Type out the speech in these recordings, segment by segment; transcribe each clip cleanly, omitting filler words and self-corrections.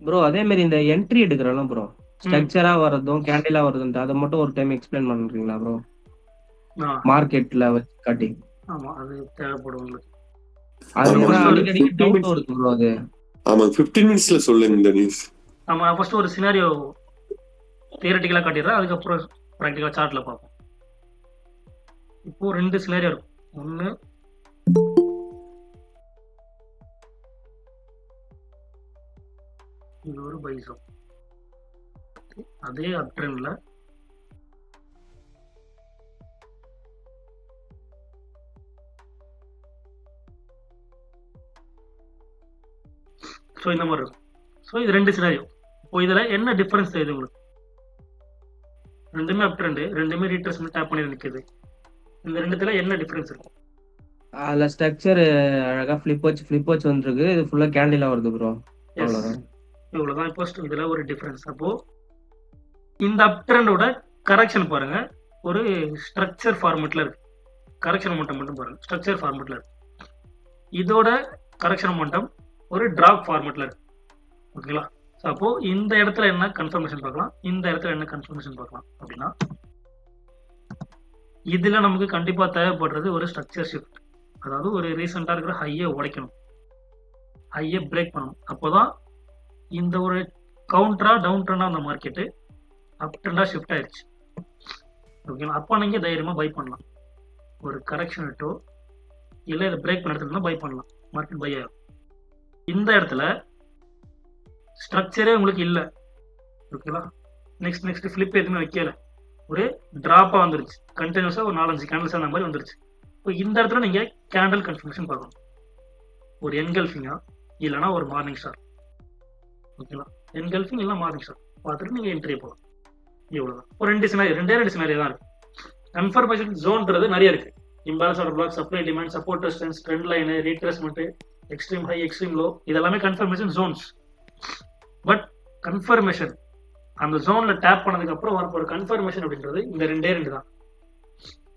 Bro அதே மாதிரி இந்த என்ட்ரி எடுக்கிறோம்ல ப்ரோ, ம் ஸ்ட்ரக்சரா வர்றதும் கேண்டிலா வருதுன்ட்டு அதை மட்டும் ஒரு டைம் எக்ஸ்பிளைன் பண்றீங்களா ப்ரோ? ஆ மார்க்கெட்ல வச்சு காட்டி. ஆமாம், அது தேவைப்படும் உங்களுக்கு. அது நம்ம ஏன்னா ஃபர்ஸ்ட் ஒரு அடிக்கடிக்கு 15 டவுட் மினிட்ஸ். வருது ப்ரோ அது. ஆமா 15 மினிட்ஸ்ல சொல்லுங்க இந்த நியூஸ். நம்ம ஃபர்ஸ்ட் ஒரு சினாரியோ தியரட்டிக்கலாக காட்டிடுறேன், அதுக்கப்புறம் ப்ராக்டிக்கலாக சார்ட்டில் பார்ப்போம். இப்போ 2 சினாரியோ இருக்கும். ஒன்று, இது ஒரு பைசோ, அதே அப் ட்ரெண்ட்ல ஸோ இந்த மாதிரி இருக்கும். ஸோ இது 2 சினாரியோ. இப்போ இதில் என்ன டிஃபரன்ஸ் தெரியுது உங்களுக்கு? ரெண்டுமே அப் ட்ரெண்டு, ரெண்டுமே ரீட்ரேஸ்மெண்ட் டேப் பண்ணி நிற்குது. இந்த ரெண்டுத்துல என்ன டிஃபரன்ஸ் இருக்கும்? அதுல ஸ்ட்ரக்சர் அழகா ஃபிளிப் வச்சு வந்துருக்கு, இது ஃபுல்லா கேண்டிலா வருது ப்ரோ. எஸ், அவ்வளவுதான். இவ்வளோதான். இப்போ இதில் ஒரு டிஃபரன்ஸ். அப்போ இந்த அப் ட்ரெண்டோட கரெக்ஷன் பாருங்க, ஒரு ஸ்ட்ரக்சர் ஃபார்மெட்ல இருக்கு. கரெக்ஷன் மட்டும் பாருங்க, ஸ்ட்ரக்சர் ஃபார்மெட்ல இருக்கு. இதோட கரெக்ஷன் மட்டம் ஒரு டிராப் ஃபார்மெட்ல இருக்கு. ஓகேங்களா? ஸோ அப்போ இந்த இடத்துல என்ன கன்ஃபர்மேஷன் பார்க்கலாம், இந்த இடத்துல என்ன கன்ஃபர்மேஷன் பார்க்கலாம் அப்படின்னா, இதுல நமக்கு கண்டிப்பா தேவைப்படுறது ஒரு ஸ்ட்ரக்சர் ஷிஃப்ட். அதாவது ஒரு ரீசெண்டா இருக்கிற ஹையை உடைக்கணும், ஹையை பிரேக் பண்ணணும். அப்போதான் இந்த ஒரு கவுண்டரா டவுன் ட்ரெண்டா அந்த மார்க்கெட்டு அப் ட்ரெண்டா ஷிஃப்ட் ஆயிடுச்சு. ஓகேங்களா? அப்போ நீங்க தைரியமா பை பண்ணலாம். ஒரு கரெக்ஷன் இட்டோ இல்லை இதை பிரேக் பண்ண இடத்துல பை பண்ணலாம், மார்க்கெட் பை ஆகும். இந்த இடத்துல ஸ்ட்ரக்சரே உங்களுக்கு இல்லை. ஓகேவா? நெக்ஸ்ட் ஃபிளிப் எதுவுமே வைக்கல, ஒரு டிராப்பா வந்துருச்சு, கண்டினியூஸா ஒரு 4-5 கேண்டில்ஸ் அந்த மாதிரி வந்துருச்சு. இப்போ இந்த இடத்துல நீங்க கேண்டில் கன்ஃபர்மேஷன் பார்க்கணும், ஒரு என்கல்ஃபிங்கா இல்லைனா ஒரு மார்னிங் ஸ்டார். ஓகேங்களா? என்கல்ஃபிங் இல்லை மார்னிங் ஸ்டார் பார்த்துட்டு நீங்க என்ட்ரி போகலாம். இவ்வளவுதான். ஒரு ரெண்டு சினாரியோ தான் இருக்கு. கன்ஃபர்மேஷன் ஜோன்றது நிறைய இருக்கு. Imbalance order black, supply demand, support resistance, trend line, retracement, extreme high, extreme low, இதெல்லாமே கன்ஃபர்மேஷன் ஜோன்ஸ். பட் கன்ஃபர்மேஷன் அந்த ஜோன்ல டேப் பண்ணதுக்கு அப்புறம் வரப்போற கன்ஃபர்மேஷன் அப்படின்றது இந்த ரெண்டு தான்.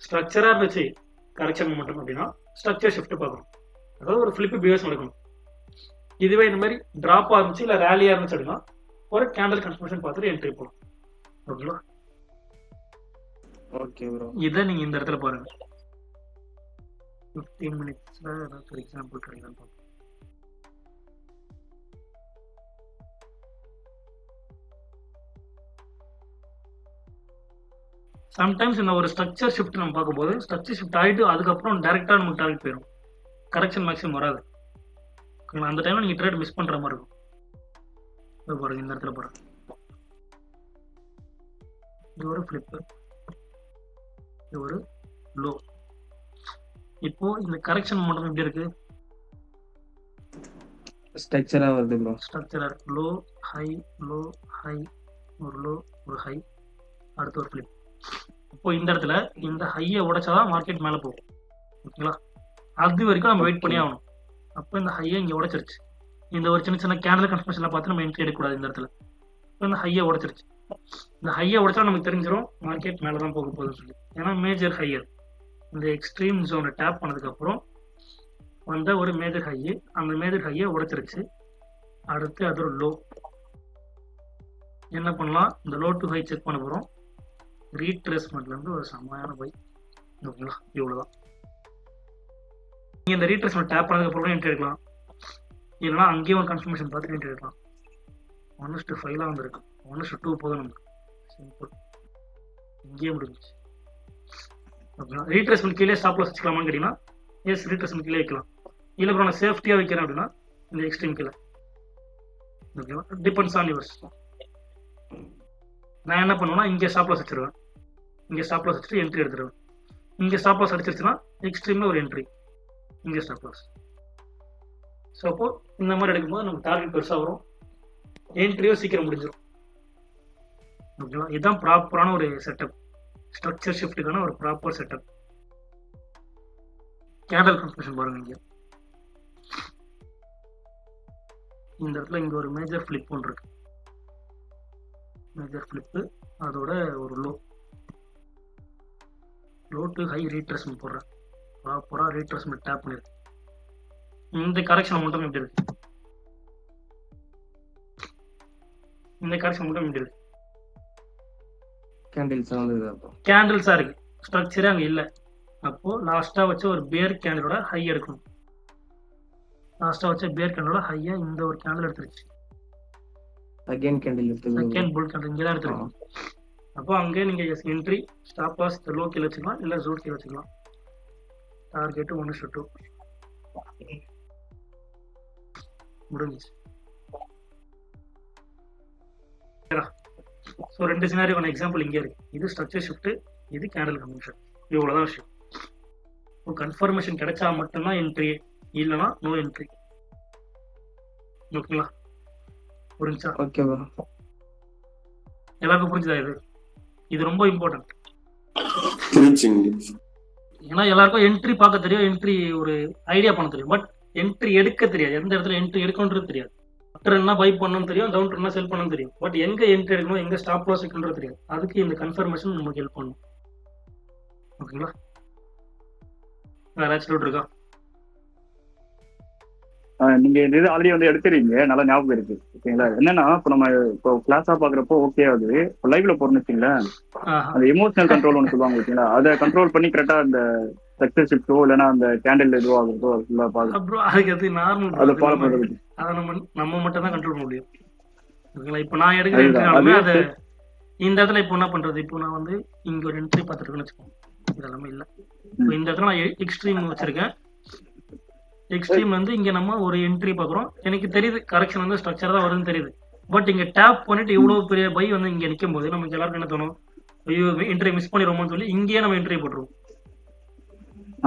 ஸ்ட்ரக்சரா இருந்துச்சு கரெக்ஷன் மட்டும் அப்படின்னா ஸ்ட்ரக்சர் ஷிஃப்ட் பார்க்கணும், அதாவது ஒரு ஃபிளிப் பிஹேவ் நடக்கணும். இதுவே இந்த மாதிரி டிராப்பா இருந்துச்சு இல்ல ரேலியா இருந்துச்சு அப்படின்னா ஒரு கேண்டல் கன்ஃபர்மேஷன் பார்த்துட்டு என்ட்ரி போகலாம். ஓகேவா? Okay bro. இதை நீங்க இந்த இடத்துல பாருங்க. 15 மினிட்ஸ்ல ஏதாச்சும் எக்ஸாம்பிள் கிடைக்கலாம் பார்ப்போம். சம்டைம்ஸ் இந்த ஒரு ஸ்ட்ரக்சர் ஷிஃப்ட் நம்ம பார்க்கும்போது ஸ்ட்ரக்சர் ஷிஃப்ட் ஆகிட்டு அதுக்கப்புறம் டேரெக்டாக நமக்கு டார்கெட் போயிடும், கரெக்ஷன் மேக்ஸிமம் வராது. அந்த டைம்ல நீங்கள் ட்ரேட் மிஸ் பண்ணுற மாதிரி இருக்கும். பாருங்க இந்த இடத்துல பாருங்க, இது ஒரு ஃபிளிப்பு, இது ஒரு லோ. இப்போ இந்த கரெக்ஷன் மட்டும் எப்படி இருக்கு? ஸ்ட்ரக்சரா வருது ப்ரோ. ஸ்ட்ரக்சரா லோ ஹை, லோ ஹை, ஒரு லோ, ஒரு ஹை, அடுத்து ஒரு ஃபிளிப். இப்போ இந்த இடத்துல இந்த ஹையை உடைச்சாதான் மார்க்கெட் மேலே போகும். ஓகேங்களா? அது வரைக்கும் நம்ம வெயிட் பண்ணி ஆகணும். அப்போ இந்த ஹையை இங்கே உடைச்சிருச்சு. இந்த ஒரு சின்ன கேண்டல் கன்ஃபர்மேஷன்ல பார்த்து நம்ம என்ட்ரி எடுக்கக்கூடாது இந்த இடத்துல. இப்போ இந்த ஹையை உடைச்சிருச்சு. இந்த ஹையை உடைச்சா நமக்கு தெரிஞ்சிடும் மார்க்கெட் மேலே தான் போக போகுதுன்னு சொல்லி. ஏன்னா மேஜர் ஹையர் இந்த எக்ஸ்ட்ரீம் ஜோனை டேப் பண்ணதுக்கு அப்புறம் வந்த ஒரு மேஜர் ஹை, அந்த மேஜர் ஹையை உடைச்சிருச்சு. அடுத்து அது ஒரு லோ. என்ன பண்ணலாம்? இந்த லோ டு ஹை செக் பண்ண போகிறோம். ரீட்ரேஸ்மெண்ட்ல இருந்து ஒரு சமையான பை. ஓகேங்களா? இவ்வளவுதான். நீங்க இந்த ரீட்ரேஸ்மெண்ட் டேப் பண்ணதுக்கு அப்புறம் என்ட்ரி எடுக்கலாம், இல்லைன்னா அங்கேயும் ஒரு கன்ஃபர்மேஷன் பார்த்துட்டு என்ட்ரி எடுக்கலாம். 1:5 வந்துருக்கு, 1:2 போதும் நமக்கு. சிம்பிள், இங்கேயே முடிஞ்சிச்சு. ஓகேங்களா? ரீட்ரேஸ்மெண்ட் கீழே ஸ்டாப் லாஸ் வச்சுக்கலாமான்னு கேட்டீங்கன்னா எஸ், ரீட்ரேஸ்மெண்ட் கீழே வைக்கலாம். இல்லை அப்புறம் நான் சேஃப்டியாக வைக்கிறேன் அப்படின்னா இந்த எக்ஸ்ட்ரீம் கீழே. ஓகேவா? Depends on yours. நான் என்ன பண்ணுவேன்னா இங்கே ஸ்டாப் லாஸ் வச்சிருவேன், இங்கே ஸ்டாப் லாஸ் வச்சுட்டு என்ட்ரி எடுத்துருவேன். இங்கே ஸ்டாப் லாஸ் அடிச்சிருச்சுன்னா எக்ஸ்ட்ரீமில் ஒரு என்ட்ரி, இங்கே ஸ்டாப் லாஸ். ஸோ அப்போ இந்த மாதிரி எடுக்கும்போது நமக்கு டார்கெட் பெருசாக வரும், என்ட்ரியோ சீக்கிரம் முடிஞ்சிடும். ஓகேவா? இதுதான் ப்ராப்பரான ஒரு செட்டப், ஸ்ட்ரக்சர் ஷிஃப்ட்டுக்கான ஒரு ப்ராப்பர் செட்டப். கேண்டல் கன்ஃபர்மேஷன் பாருங்க. இங்கே இந்த இடத்துல இங்கே ஒரு மேஜர் ஃபிளிப் ஒன்று இருக்கு, மேஜர் ஃபிளிப்பு, அதோட ஒரு low, low to high retracement போடுறேன். ப்ராப்பராக ரீட்ரேஸ்மெண்ட் டேப் பண்ணிருக்கு. இந்த கரெக்ஷன் மட்டும் எப்படி இருக்கு? இந்த கரெக்ஷன் மட்டும் இங்க இருக்கு. கேண்டில்ஸ் வந்தது அப்போ. கேண்டில்ஸா இருக்கு, ஸ்ட்ரக்சரே அங்க இல்ல. அப்போ லாஸ்டா வச்ச ஒரு பேர் கேண்டிலோட ஹை எடுக்கணும். லாஸ்டா வச்ச பேர் கேண்டிலோட ஹையா இந்த ஒரு கேண்டில் எடுத்துருச்சு. அகைன் கேண்டில் எடுத்தது. செகண்ட் புல் கேண்டில் இங்க தான் எடுத்துருக்கோம். அப்போ அங்கே நீங்க என்ட்ரி ஸ்டாப் லாஸ் லோ கீழே வச்சுக்கலாம், இல்ல ஜோன் கீழே வச்சுக்கலாம். டார்கெட் 1:2 முடிஞ்சிச்சு. ஸோ 2 சினாரியோட எக்ஸாம்பிள் இங்கே இருக்கு. இது ஸ்ட்ரக்சர் ஷிஃப்ட், இது கேண்டில் கன்ஃபர்மேஷன். இவ்வளவுதான் விஷயம். கன்ஃபர்மேஷன் கிடைச்சா மட்டும்தான் என்ட்ரி, இல்லைன்னா நோ என்ட்ரி. ஓகேங்களா? புரிஞ்சா? Okay bro. எல்லாருக்கும் புரிஞ்சுதா? இது ரொம்ப இம்பார்ட்டன்ட். புரிஞ்சுங்க. ஏன்னா எல்லாருக்கும் என்ட்ரி பார்க்க தெரியும், என்ட்ரி ஒரு ஐடியா பண்ண தெரியும், பட் என்ட்ரி எடுக்க தெரியாது. எந்த இடத்துல என்ட்ரி எடுக்கணுன்றது தெரியாது. அப் ட்ரெண்ட்னா பை பண்ணணும்னு தெரியும், டவுன் ட்ரெண்ட்னா செல் பண்ணணும்னு தெரியும், பட் எங்க என்ட்ரி எடுக்கணும், எங்க ஸ்டாப் லாஸ் வைக்கணும்ன்றது தெரியாது. அதுக்கு இந்த கன்ஃபர்மேஷன் நமக்கு ஹெல்ப் பண்ணும். ஓகேங்களா? வேற ஏதாச்சும் டவுட் இருக்கா? நீங்க இந்த இது ஆல்ரெடி வந்து எடுத்துறீங்க, நல்லா ஞாபகம் இருக்கு. ஓகேங்களா? என்னன்னா இப்போ நம்ம இப்போ கிளாஸா பாக்குறப்போ ஓகே ஆகுது. இப்போ லைவ்ல போறோம்னு வச்சுங்களேன், அந்த எமோஷனல் கண்ட்ரோல் ஒன்று சொல்லுவாங்க ஓகேங்களா, அதை கண்ட்ரோல் பண்ணி கரெக்டா அந்த சக்சஸ் ஷிஃப்ட்டோ இல்லைன்னா அந்த கேண்டில் இதுவோ ஆகுதோ ஃபுல்லா பாக்குது. அப்புறம் அதுக்கு நார்மல், அதை ஃபாலோ பண்றது அதை நம்ம மட்டும் தான் கண்ட்ரோல் பண்ண முடியும். ஓகேங்களா? இப்போ நான் எடுக்கிற என்ட்ரினாலுமே அதை இந்த இடத்துல இப்போ என்ன பண்றது, இப்போ நான் வந்து இங்க ஒரு என்ட்ரி பார்த்துருக்கேன்னு வச்சுக்கோங்க, இதெல்லாமே இல்லை. இப்போ இந்த இடத்துல நான் எக்ஸ்ட்ரீம் வச்சிருக்கேன். எக்ஸ்ட்ரீம் வந்து இங்க நம்ம ஒரு என்ட்ரி பாக்குறோம், எனக்கு தெரியுது கரெக்ஷன் வந்து ஸ்ட்ரக்சர் தான் வருதுன்னு தெரியுது. பட் இங்க டேப் பண்ணிட்டு இவ்வளவு பெரிய பை வந்து இங்க நிக்கும் போது நமக்கு எல்லாருக்கும் என்ன தோணும், ஐயோ என்ட்ரி மிஸ் பண்ணிடுவோம்னு சொல்லி இங்கேயே நம்ம என்ட்ரி போட்டுருவோம்.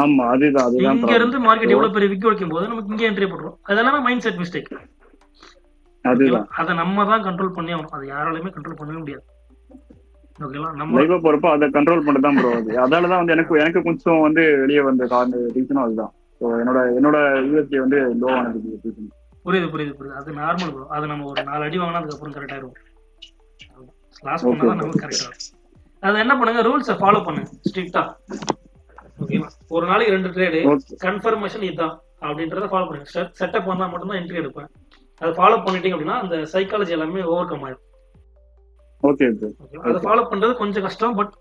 ஆமா, அதுதான் இங்க இருந்து மார்க்கெட் எவ்வளவு பெரிய விக் வைக்கும் போது நமக்கு இங்கே என்ட்ரி போட்டுருவோம். அதெல்லாம் மைண்ட் செட் மிஸ்டேக். அதுதான் அதை நம்ம தான் கண்ட்ரோல் பண்ணி ஆகணும். அது யாராலுமே கண்ட்ரோல் பண்ணவே முடியாது. ஓகேங்களா? நம்ம லைவா போறப்போ அதை கண்ட்ரோல் பண்ணி தான் ப்ரோ. அதாலதான் வந்து எனக்கு கொஞ்சம் வந்து வெளியே வந்த காரணம் ரீசனும் அதுதான். ஸோ என்னோட யூஎஸ்டி வந்து லோ ஆனதுக்கு. புரியுது. அது நார்மல் ப்ரோ. அது நம்ம ஒரு 4 அடி வாங்கினா அதுக்கப்புறம் கரெக்ட் ஆயிடும். லாஸ் பண்ணாதான் நமக்கு கரெக்ட் ஆகும். அது என்ன பண்ணுங்க, ரூல்ஸை ஃபாலோ பண்ணுங்க ஸ்ட்ரிக்டா. ஓகேவா? ஒரு நாளைக்கு 2 ட்ரேடு, கன்ஃபர்மேஷன் இதுதான் அப்படின்றத ஃபாலோ பண்ணுங்க. செட்டப் வந்தா மட்டும்தான் என்ட்ரி எடுப்பேன். அதை ஃபாலோ பண்ணிட்டீங்க அப்படின்னா அந்த சைக்காலஜி எல்லாமே ஓவர் கம் ஆயிடும். ஓகே. அதை ஃபாலோ பண்றது கொஞ்சம் கஷ்டம், பட்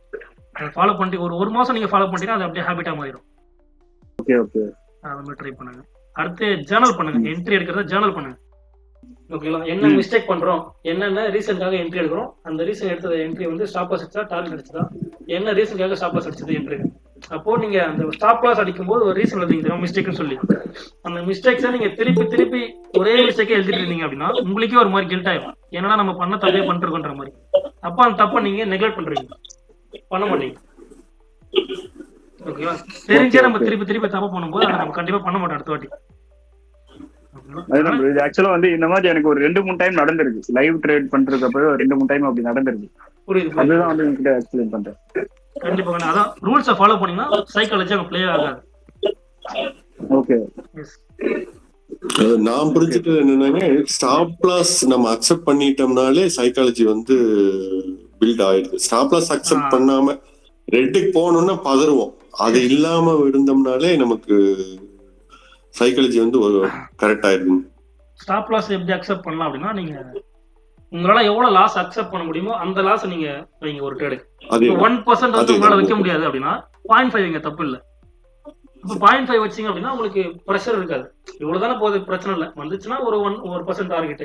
அதை ஃபாலோ பண்ணிட்டு ஒரு மாசம் நீங்க ஃபாலோ பண்ணிட்டீங்கன்னா அது அப்படியே ஹேபிட்டா மாறிடும். ஓகே. அது மாதிரி ட்ரை பண்ணுங்க. அடுத்து ஜேர்னல் பண்ணுங்க. என்ட்ரி எடுக்கிறத ஜேர்னல் பண்ணுங்க. ஓகேங்களா? என்ன மிஸ்டேக் பண்றோம், என்னென்ன ரீசனுக்காக என்ட்ரி எடுக்கிறோம், அந்த ரீசன் எடுத்தது என்ட்ரி வந்து ஸ்டாப் லாஸ் அடிச்சா, டார்கெட் அடிச்சதா, என்ன ரீசனுக்காக ஸ்டாப் லாஸ் அடிச்சது என்ட்ரி. அப்போ நீங்க அந்த ஸ்டாப் லாஸ் அடிக்கும் போது ஒரு ரீசன் எழுதிங்க, மிஸ்டேக்னு சொல்லி. அந்த மிஸ்டேக்ஸை நீங்க திருப்பி ஒரே மிஸ்டேக்கே எழுதிட்டு இருந்தீங்க அப்படின்னா உங்களுக்கே ஒரு மாதிரி கில்ட் ஆயிடும். ஏன்னா நம்ம பண்ண தப்பே பண்ணிருக்கோன்ற மாதிரி. அப்ப அந்த தப்பை நீங்க நெக்லெக்ட் பண்றீங்க, பண்ண மாட்டீங்க. ஓகேவா? தெரிஞ்சே நம்ம திருப்பி தப்பு பண்ணும்போது அதை நம்ம கண்டிப்பா பண்ண மாட்டோம் அடுத்த வாட்டி. இது ஆக்சுவலா வந்து இந்த மாதிரி எனக்கு ஒரு 2-3 டைம் நடந்திருக்கு. லைவ் ட்ரேட் பண்றதுக்கு 2-3 டைம் அப்படி நடந்திருக்கு. புரியுது. அதுதான் வந்து என்கிட்ட எக்ஸ்பிளைன் பண்றேன். கண்டிப்பா அதான் ரூல்ஸை ஃபாலோ பண்ணீங்கன்னா சைக்காலஜி அங்க ப்ளே ஆகாது. ஓகே. நான் புரிஞ்சுட்டு என்னன்னா, ஸ்டாப் லாஸ் நம்ம அக்செப்ட் பண்ணிட்டோம்னாலே சைக்காலஜி வந்து பில்ட் ஆயிடுது. ஸ்டாப் லாஸ் அக்செப்ட் பண்ணாம ரெட்டுக்கு போகணும்னா பதறுவோம். அது இல்லாம இருந்தோம்னாலே நமக்கு சைக்காலஜி வந்து கரெக்ட் ஆயிடுது. ஸ்டாப் லாஸ் எப்படி அக்செப்ட் பண்ணலாம் அப்படின்னா, நீங்க உங்களால எவ்வளவு லாஸ் அக்செப்ட் பண்ண முடியுமோ அந்த லாஸ் நீங்க வைங்க. ஒரு ட்ரேடு 1% வந்து உங்களால வைக்க முடியாது அப்படின்னா 0.5 வைங்க, தப்பு இல்லை. இப்போ 0.5 வச்சிங்க அப்படின்னா உங்களுக்கு ப்ரெஷர் இருக்காது. இவ்வளவுதானே போகுது, பிரச்சனை இல்லை. வந்துச்சுன்னா ஒரு 1% டார்கெட்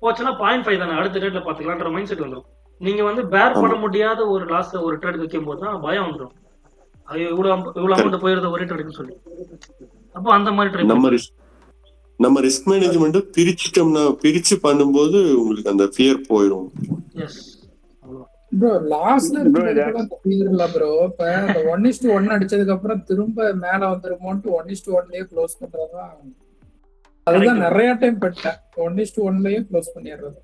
போச்சுன்னா 0.5 தானே, அடுத்த ட்ரேட்ல பாத்துக்கலான்ற மைண்ட் செட் வந்துடும். நீங்க வந்து பேர் பண்ண முடியாத ஒரு லாஸ் ஒரு ட்ரேட் வைக்கும் போது தான் பயம் வந்துடும். ஐயோ இவ்வளவு அமௌண்ட் போயிருந்த ஒரே ட்ரேடுன்னு சொல்லி. அப்போ அந்த மாதிரி ட்ரை நம்ம ரிஸ்க் மேனேஜ்மெண்ட் பிரிச்சு பண்ணும்போது உங்களுக்கு அந்த ஃபியர் போயிடும். எஸ் ப்ரோ, லாஸ்ட்ல இருக்குறதுல ப்ரோ இப்ப அந்த 1:1 அடிச்சதுக்கு அப்புறம் திரும்ப மேல வந்துருமோன்ட்டு 1:1லயே க்ளோஸ் பண்றதுதான். அதுதான் நிறைய டைம் பட்டேன். 1:1லயே க்ளோஸ் பண்ணிடுறது.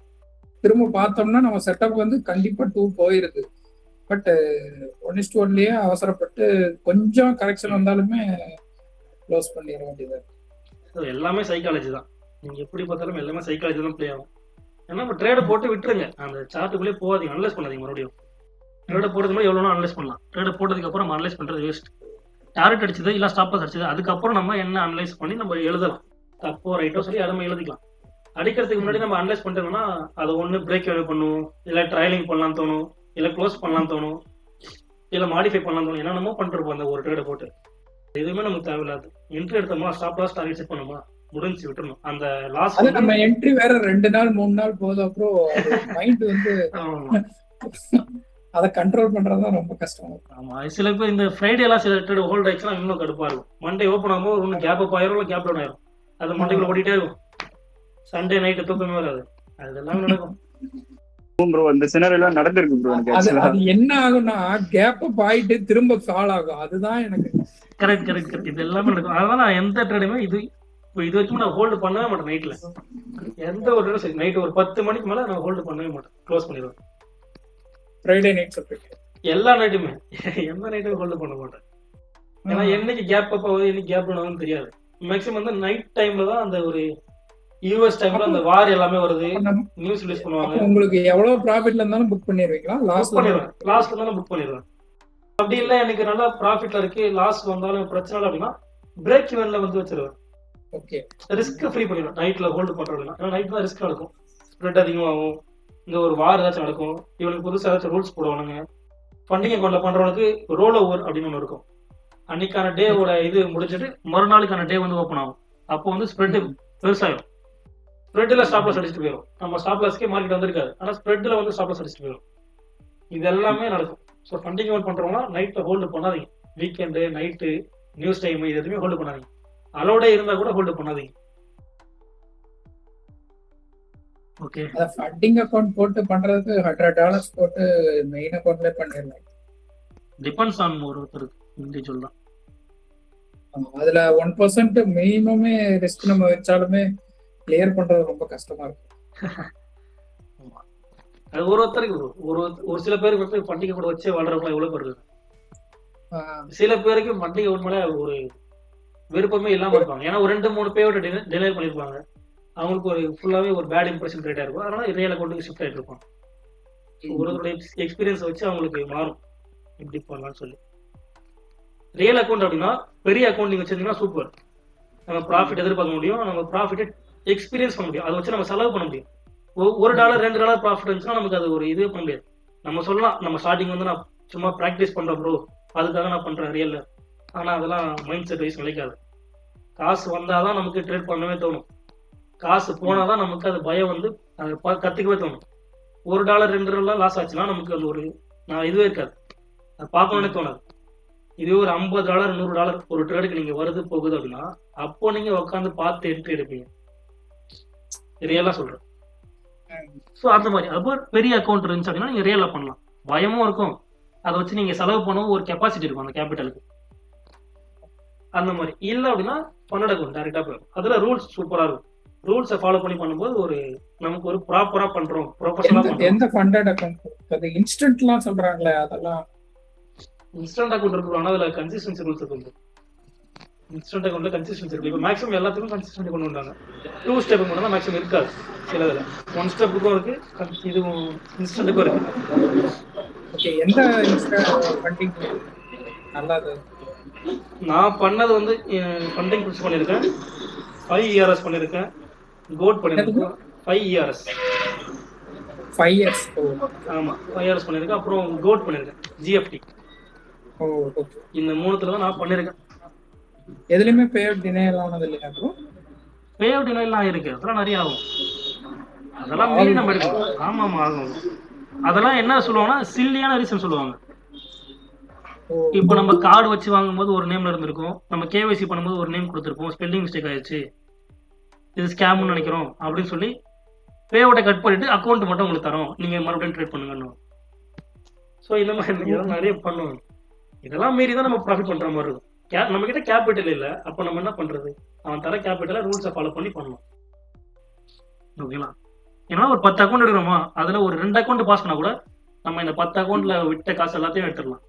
திரும்ப பார்த்தோம்னா நம்ம செட்டப் வந்து கண்டிப்பா 2 போயிருது. பட் 1:1லயே அவசரப்பட்டு கொஞ்சம் கரெக்ஷன் வந்தாலுமே க்ளோஸ் பண்ணிட வேண்டியது. எல்லாமே சைக்காலஜி தான். நீங்க எப்படி பார்த்தாலும் எல்லாமே சைக்காலஜி தான் ப்ளே ஆகும். ஏன்னா இப்போ ட்ரேடை போட்டு விட்டுருங்க, அந்த சார்ட்டுக்குள்ளே போகாதீங்க, அனலைஸ் பண்ணாதீங்க. மறுபடியும் ட்ரேடை போடுறதுக்கு முன்னாடி எவ்வளோ அனலைஸ் பண்ணலாம். ட்ரேடை போட்டதுக்கு அப்புறம் நம்ம அனலைஸ் பண்றது வேஸ்ட். டார்கெட் அடிச்சது இல்லை ஸ்டாப் லாஸ் அடிச்சது, அதுக்கப்புறம் நம்ம என்ன அனலைஸ் பண்ணி நம்ம எழுதலாம். தப்போ ரைட்டோ சொல்லி அதை நம்ம எழுதிக்கலாம். அடிக்கிறதுக்கு முன்னாடி நம்ம அனலைஸ் பண்ணிட்டோம்னா அதை ஒன்று பிரேக் எவ்வளோ பண்ணுவோம், இல்லை ட்ரையலிங் பண்ணலாம்னு தோணும், இல்லை க்ளோஸ் பண்ணலாம்னு தோணும், இல்லை மாடிஃபை பண்ணலாம்னு தோணும். என்னென்னமோ பண்ணிருப்போம் அந்த ஒரு ட்ரேடை போட்டு. எதுவுமே நமக்கு தேவையில்லாது. என்ட்ரி எடுத்தோமா, ஸ்டாப் லாஸ் டார்கெட் செட் பண்ணுமா, முடிஞ்சு விட்டுறணும். அந்த லாஸ் நம்ம என்ட்ரி வேற 2 நாள் 3 நாள் போதும். அப்புறம் மைண்ட் வந்து அதை கண்ட்ரோல் பண்றதுதான் ரொம்ப கஷ்டம். ஆமா, சில பேர் இந்த ஃப்ரைடே எல்லாம் சில ட்ரேட் ஹோல்ட் ஆயிடுச்சுன்னா இன்னும் கடுப்பா இருக்கும். மண்டே ஓப்பன் ஆகும்போது ஒன்று கேப் அப் ஆயிரும், இல்லை கேப் டவுன் ஆயிரும். அது மண்டேக்குள்ள ஓடிட்டே இருக்கும். சண்டே நைட்டு தூக்கமே வராது. அதெல்லாம் நடக்கும் ப்ரோ. இந்த சினாரியெல்லாம் நடந்திருக்கு ப்ரோ எனக்கு. அது என்ன ஆகும்னா கேப் அப் ஆயிட்டு திரும்ப ஃபால் ஆகும். அதுதான் எனக்கு கரெக்ட். இது எல்லாமே நடக்கும். அதனால நான் எந்த ட்ரேடுமே இது வரைக்கும் நான் ஹோல்டு பண்ணவே மாட்டேன். நைட்ல எந்த ஒரு ட்ரேடும் சரி, நைட் ஒரு 10 மணிக்கு மேல நான் ஹோல்டு பண்ணவே மாட்டேன், க்ளோஸ் பண்ணிடுவேன். ஃப்ரைடே நைட் செப்பரேட் எல்லா நைட்டுமே எந்த நைட்டும் ஹோல்டு பண்ண மாட்டேன். ஏன்னா என்னைக்கு கேப் அப் ஆகுது, என்னைக்கு கேப் டவுன் ஆகுதுன்னு தெரியாது. மேக்ஸிமம் வந்து நைட் டைம்ல தான் அந்த ஒரு யூஎஸ் டைம்ல அந்த வார் எல்லாமே வருது, நியூஸ் ரிலீஸ் பண்ணுவாங்க. உங்களுக்கு எவ்வளவு ப்ராஃபிட்ல இருந்தாலும் புக் பண்ணிடுவீங்களா? லாஸ்ட்ல இருந்தாலும் புக் பண்ணிடுவேன். அப்படி இல்லை எனக்கு நல்லா ப்ராஃபிட்ல இருக்கு, லாஸ் வந்தாலும் பிரச்சனை இல்லை அப்படின்னா பிரேக் ஈவன்ல வந்து வச்சிருவேன். ஓகே, ரிஸ்க் ஃப்ரீ பண்ணிடுவேன் நைட்ல ஹோல்டு பண்றதுனா. ஏன்னா நைட் தான் ரிஸ்க் நடக்கும், ஸ்ப்ரெட் அதிகமாகும், இங்க ஒரு வார் ஏதாச்சும் நடக்கும், இவனுக்கு புதுசாக ஏதாச்சும் ரூல்ஸ் போடுவானுங்க. ஃபண்டிங் அக்கௌண்ட்ல பண்றவனுக்கு ரோல் ஓவர் அப்படின்னு ஒன்று இருக்கும். அன்னைக்கான டேவோட இது முடிச்சுட்டு மறுநாளுக்கான டே வந்து ஓப்பன் ஆகும். அப்போ வந்து ஸ்ப்ரெட் பெருசாகும். ஸ்ப்ரெட்ல ஸ்டாப் லாஸ் அடிச்சுட்டு போயிடும். நம்ம ஸ்டாப் லாஸ்க்கே மார்க்கெட் வந்திருக்காது, ஆனால் ஸ்ப்ரெட்ல வந்து ஸ்டாப் லாஸ் அடிச்சுட்டு போயிடும். இது எல்லாமே நடக்கும். ஸோ ஃபண்டிங் அக்கௌண்ட் பண்றவங்கன்னா நைட்ல ஹோல்டு பண்ணாதீங்க. வீக்கெண்டு நைட்டு நியூஸ் டைம் இது எதுவுமே ஹோல்டு பண்ணாதீங்க. அலோடே இருந்தா கூட ஹோல்டு பண்ணாதீங்க. ஓகே, ஃபண்டிங் அக்கவுண்ட் போட்டு பண்றதுக்கு $100 போட்டு மெயின் அக்கவுண்ட்ல பண்ணிடலாம். டிபெண்ட்ஸ் ஆன் ஒருத்தருக்கு இண்டிவிஜுவல் தான். அதுல 1% மினிமமே ரிஸ்க் நம்ம வச்சாலுமே கிளியர் பண்றது ரொம்ப கஷ்டமா இருக்கும். அது ஒருத்தருக்கு ஒரு சில பேருக்கு வந்து ஃபண்டிங் கூட வச்சே வாழ்றவங்க எவ்வளவு பேர் இருக்கு. சில பேருக்கு ஃபண்டிங் அக்கவுண்ட் மேல ஒரு விருப்பமே இல்லாம இருப்பாங்க. ஏன்னா ஒரு 2-3 பேயோட டிலே பண்ணிருப்பாங்க. அவங்களுக்கு ஒரு ஃபுல்லாவே ஒரு பேட் இம்ப்ரெஷன் கிரியேட் ஆயிருக்கும். அதனால ரியல் அக்கௌண்ட்டுக்கு ஷிஃப்ட் ஆயிட்டு இருப்பாங்க. ஒருத்தருடைய எக்ஸ்பீரியன்ஸ் வச்சு அவங்களுக்கு மாறும் எப்படி பண்ணலாம்னு சொல்லி. ரியல் அக்கௌண்ட் அப்படின்னா பெரிய அக்கௌண்ட் நீங்க வச்சிருந்தீங்கன்னா சூப்பர். நம்ம ப்ராஃபிட் எதிர்பார்க்க முடியும், நம்ம ப்ராஃபிட்டை எக்ஸ்பீரியன்ஸ் பண்ண முடியும், அதை வச்சு நம்ம செலவு பண்ண முடியும். $1 $2 ப்ராஃபிட் இருந்துச்சுன்னா நமக்கு அது ஒரு இதுவே பண்ண முடியாது. நம்ம சொல்லலாம் நம்ம ஸ்டார்டிங் வந்து நான் சும்மா ப்ராக்டிஸ் பண்றேன் ப்ரோ, அதுக்காக நான் பண்றேன் ரியல்ல. ஆனா அதெல்லாம் மைண்ட் செட் வைஸ் நிலைக்காது. காசு வந்தாதான் நமக்கு ட்ரேட் பண்ணவே தோணும். காசு போனாதான் நமக்கு அது பயம் வந்து அதை கத்துக்கவே தோணும். $1 $2 லாஸ் ஆச்சுன்னா நமக்கு அந்த ஒரு இதுவே இருக்காது, அது பார்க்கணும்னே தோணாது. இதுவே ஒரு $50 $100 ஒரு ட்ரேடுக்கு நீங்க வருது போகுது அப்படின்னா அப்போ நீங்க உட்காந்து பார்த்து என்ட்ரி எடுப்பீங்க. ரியலா சொல்றேன். ஸோ அந்த மாதிரி அப்போ பெரிய அக்கௌண்ட் இருந்துச்சு அப்படின்னா நீங்க ரியலா பண்ணலாம். பயமும் இருக்கும், அதை வச்சு நீங்க செலவு பண்ணவும் ஒரு கெப்பாசிட்டி இருக்கும் அந்த கேபிட்டலுக்கு. அந்த மாதிரி இல்லை அப்படின்னா ஃபண்டட் அக்கௌண்ட் டேரக்டா போயிடும். அதுல ரூல்ஸ் சூப்பரா இருக்கும். ரூல்ஸை ஃபாலோ பண்ணி பண்ணும்போது ஒரு நமக்கு ஒரு ப்ராப்பரா பண்றோம், ப்ரொஃபஷனலா பண்றோம். எந்த ஃபண்டட் அக்கௌண்ட்? அது இன்ஸ்டன்ட்லாம் சொல்றாங்களே, அதெல்லாம் இன்ஸ்டன்ட் அக்கௌண்ட் இருக்கு. ஆனால் அதுல கன்சிஸ்டன்சி ரூல்ஸ் இருக்கு. இன்ஸ்டன்ட் அக்கௌண்ட்ல கன்சிஸ்டன்சி இருக்கு. இப்போ மேக்ஸிமம் எல்லாத்துக்கும் கன்சிஸ்டன்சி கொண்டு வந்தாங்க. 2 ஸ்டெப் கொண்டு வந்தா மேக்ஸிமம் இருக்காது. சில இதுல 1 ஸ்டெப்புக்கும் இருக்கு, இதுவும் இன்ஸ்டன்ட்டுக்கும் இருக்கு. ஓகே, எந்த ஃபண்டிங் நல்லது? நான் பண்ணது வந்து ஃபண்டிங் பிடிச்சி பண்ணியிருக்கேன், 5 ERS பண்ணியிருக்கேன், கோட் பண்ணியிருக்கேன். 5 ERS 5 இயர்ஸ். ஆமா 5 ERS பண்ணியிருக்கேன். அப்புறம் கோட் பண்ணியிருக்கேன், GFT. இந்த 3த்துல தான் நான் பண்ணியிருக்கேன். எதுலயுமே பே அவுட் டினைல் ஆனது இல்லையா ப்ரோ? பே அவுட் டினைல்லாம் இருக்கு, அதெல்லாம் நிறைய ஆகும். அதெல்லாம் மீறி நம்ம எடுக்கணும். ஆமாம் ஆகும். அதெல்லாம் என்ன சொல்லுவாங்கன்னா சில்லியான ரீசன் சொல்லுவாங்க. இப்போ நம்ம கார்டு வச்சு வாங்கும்போது ஒரு நேம்ல இருந்திருக்கும், நம்ம கேவைசி பண்ணும்போது ஒரு நேம் கொடுத்துருப்போம், ஸ்பெல்லிங் மிஸ்டேக் ஆயிடுச்சு, இது ஸ்கேம்னு நினைக்கிறோம் அப்படின்னு சொல்லி பே அவுட்டை கட் பண்ணிட்டு அக்கௌண்ட் மட்டும் உங்களுக்கு தரோம், நீங்க மறுபடியும் ட்ரேட் பண்ணுங்கன்னு. ஸோ இந்த மாதிரி இதெல்லாம் நிறைய பண்ணுவாங்க. இதெல்லாம் மீறி தான் நம்ம ப்ராஃபிட் பண்ற மாதிரி இருக்கும். நம்ம கிட்ட கேபிட்டல் இல்லை, அப்போ நம்ம என்ன பண்றது? அவன் தர கேபிட்டலை ரூல்ஸை ஃபாலோ பண்ணி பண்ணணும். ஓகேங்களா? ஏன்னா ஒரு 10 அக்கௌண்ட் எடுக்கிறோமா, அதுல ஒரு 2 அக்கௌண்ட் பாஸ் பண்ணா கூட நம்ம இந்த 10 அக்கௌண்ட்ல விட்ட காசு எல்லாத்தையும் எடுத்துடலாம்.